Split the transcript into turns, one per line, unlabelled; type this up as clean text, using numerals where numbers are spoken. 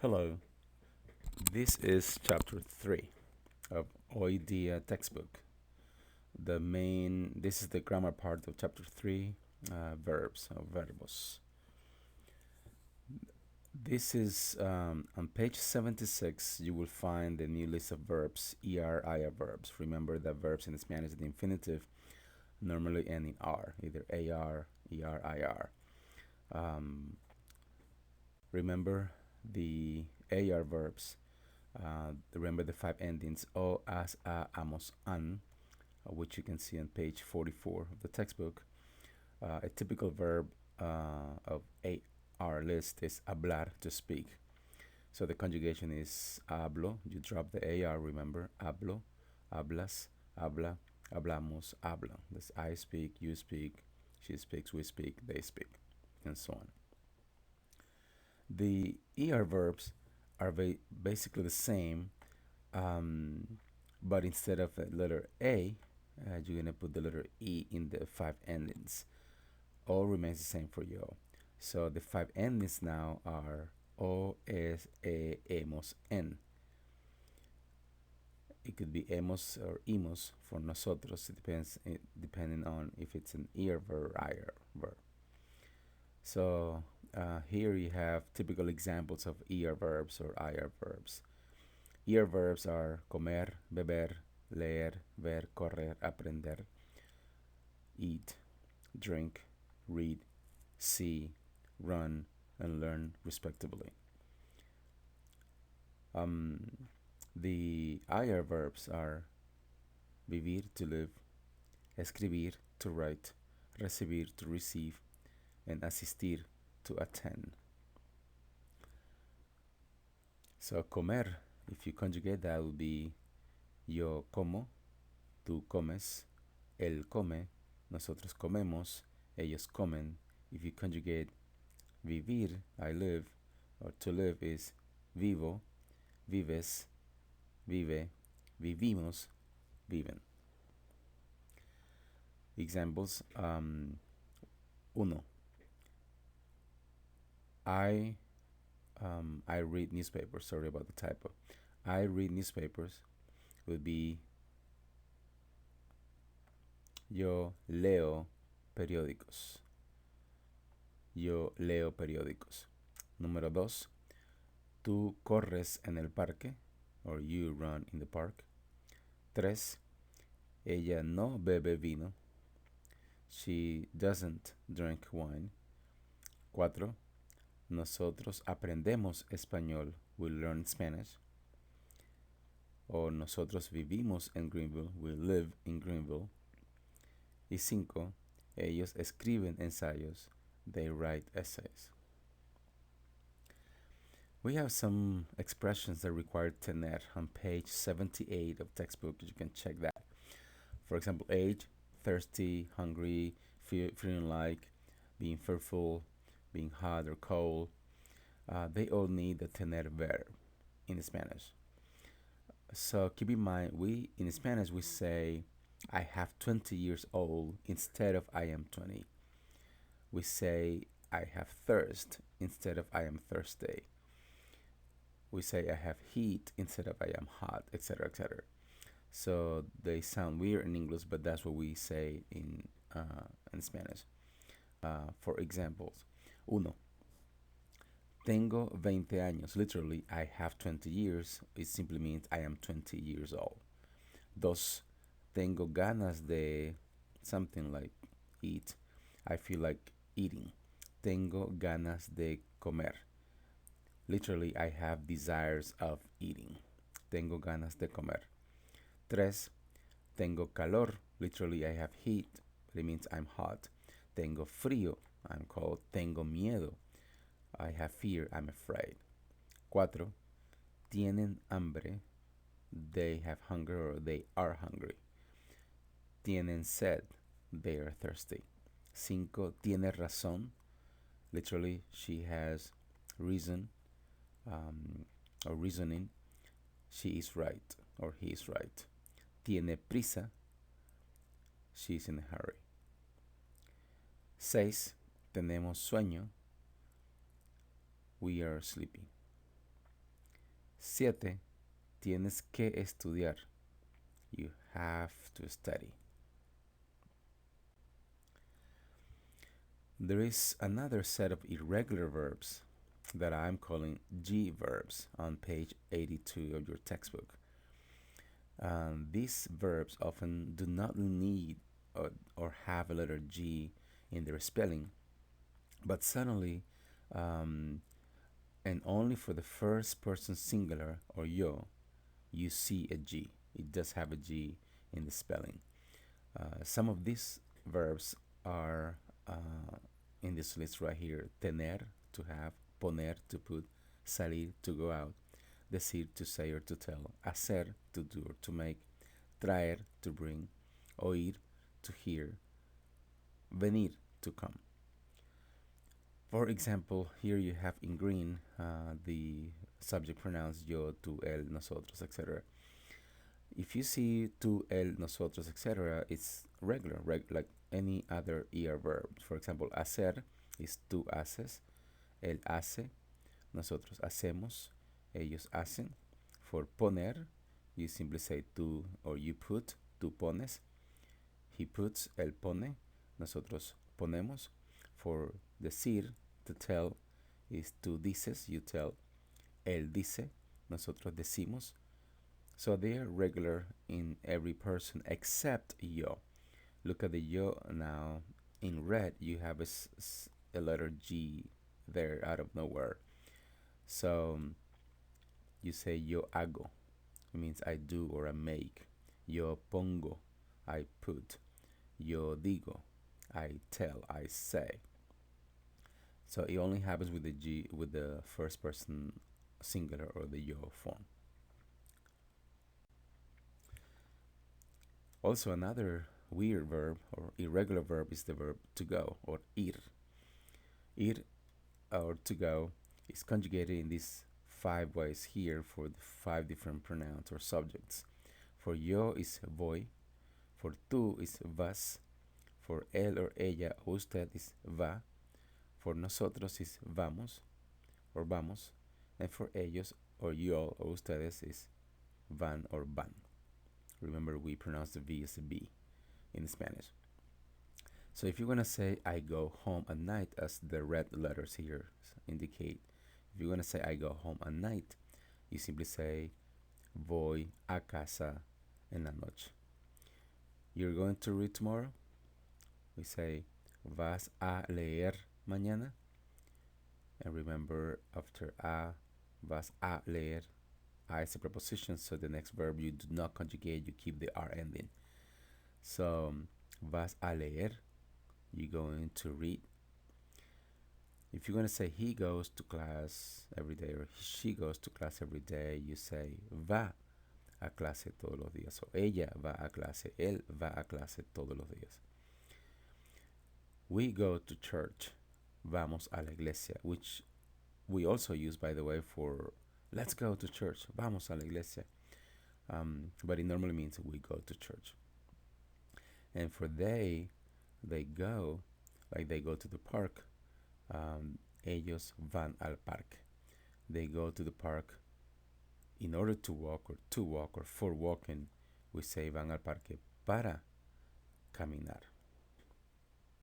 Hello, this is chapter 3 of HoyDia textbook. This is the grammar part of chapter 3, verbs or verbos. This is on page 76, you will find the new list of verbs, ir verbs. Remember that verbs in Spanish, the infinitive normally end in r, either ar, ir. Um, remember the ar verbs. Remember the five endings o, as, a, amos, an, which you can see on page 44 of the textbook. A typical verb of AR list is hablar, to speak. So the conjugation is hablo. You drop the AR, remember. Hablo, hablas, habla, hablamos, habla. That's I speak, you speak, she speaks, we speak, they speak, and so on. The ER verbs are basically the same, but instead of the letter A, you're going to put the letter E in the five endings. All remains the same for yo. So the five endings now are O, es, e, hemos, en. It could be hemos or imos for nosotros. It depends, depending on if it's an ER verb or IR verb. So here you have typical examples of ER verbs or IR verbs. ER verbs are comer, beber, leer, ver, correr, aprender, eat, drink, read, see, run, and learn, respectively. The IR verbs are vivir, to live, escribir, to write, recibir, to receive, and asistir, to attend. So comer, if you conjugate that, would be yo como, tú comes, él come, nosotros comemos, ellos comen. If you conjugate vivir, I live, or to live is vivo, vives, vive, vivimos, viven. Examples. Uno. I read newspapers. Sorry about the typo. I read newspapers would be yo leo periódicos. Yo leo periódicos. Número dos. Tú corres en el parque, or you run in the park. Tres. Ella no bebe vino. She doesn't drink wine. Cuatro. Nosotros aprendemos español. We learn Spanish. O nosotros vivimos en Greenville. We live in Greenville. Y cinco. Ellos escriben ensayos. They write essays. We have some expressions that require tener on page 78 of textbook. You can check that. For example, age, thirsty, hungry, feeling like, being fearful, being hot or cold. They all need the tener verb in Spanish. So keep in mind, in Spanish we say I have 20 years old instead of I am 20. We say I have thirst instead of I am thirsty. We say I have heat instead of I am hot, etc., etc. So they sound weird in English, but that's what we say in Spanish. For examples, uno. Tengo 20 años. Literally, I have 20 years. It simply means I am 20 years old. Dos. Tengo ganas de something, like eat. I feel like eating. Tengo ganas de comer. Literally, I have desires of eating. Tengo ganas de comer. Tres. Tengo calor. Literally, I have heat, but it means I'm hot. Tengo frío. I'm cold. Tengo miedo. I have fear. I'm afraid. Cuatro. Tienen hambre. They have hunger, or they are hungry. Tienen sed. They are thirsty. Cinco. Tiene razón. Literally, she has reason, or reasoning. She is right, or he is right. Tiene prisa. She is in a hurry. Seis. Tenemos sueño. We are sleepy. 7. Tienes que estudiar. You have to study. There is another set of irregular verbs that I'm calling G verbs on page 82 of your textbook. These verbs often do not need or have a letter G in their spelling, but suddenly, um, and only for the first person singular or yo, you see a G. It does have a G in the spelling. Some of these verbs are in this list right here: tener, to have; poner, to put; salir, to go out; decir, to say or to tell; hacer, to do or to make; traer, to bring; oír, to hear; venir, to come. For example, here you have in green the subject pronouns yo, tú, él, nosotros, etc. If you see tú, él, nosotros, etc., it's regular, like any other ER verb. For example, hacer is tú haces; él hace; nosotros hacemos; ellos hacen. For poner, you simply say tú or you put; tú pones; he puts; él pone; nosotros ponemos. For decir, to tell, is tú dices; you tell; él dice; nosotros decimos. So they are regular in every person except yo. Look at the yo now. In red, you have a letter G there out of nowhere. So you say yo hago. It means I do or I make. Yo pongo. I put. Yo digo. I tell. I say. So it only happens with the G, with the first person singular or the yo form. Also, another weird verb or irregular verb is the verb to go, or ir. Ir, or to go, is conjugated in these 5 ways here for the 5 different pronouns or subjects. For yo is voy, for tú is vas, for él or ella o usted is va, for nosotros is vamos or vamos, and for ellos or yo or ustedes is van or van. Remember, we pronounce the V as a B in Spanish. So if you're going to say I go home at night, as the red letters here indicate, if you're going to say I go home at night, you simply say voy a casa en la noche. You're going to read tomorrow? We say vas a leer mañana. And remember, after a, vas a leer, a is a preposition, so the next verb you do not conjugate, you keep the R ending. So, vas a leer, you're going to read. If you're going to say he goes to class every day or she goes to class every day, you say va a clase todos los días. O ella va a clase, él va a clase todos los días. We go to church, vamos a la iglesia, which we also use, by the way, for let's go to church, vamos a la iglesia. But it normally means we go to church. And for they go, like they go to the park. Ellos van al parque. They go to the park in order to walk or for walking. We say van al parque para caminar.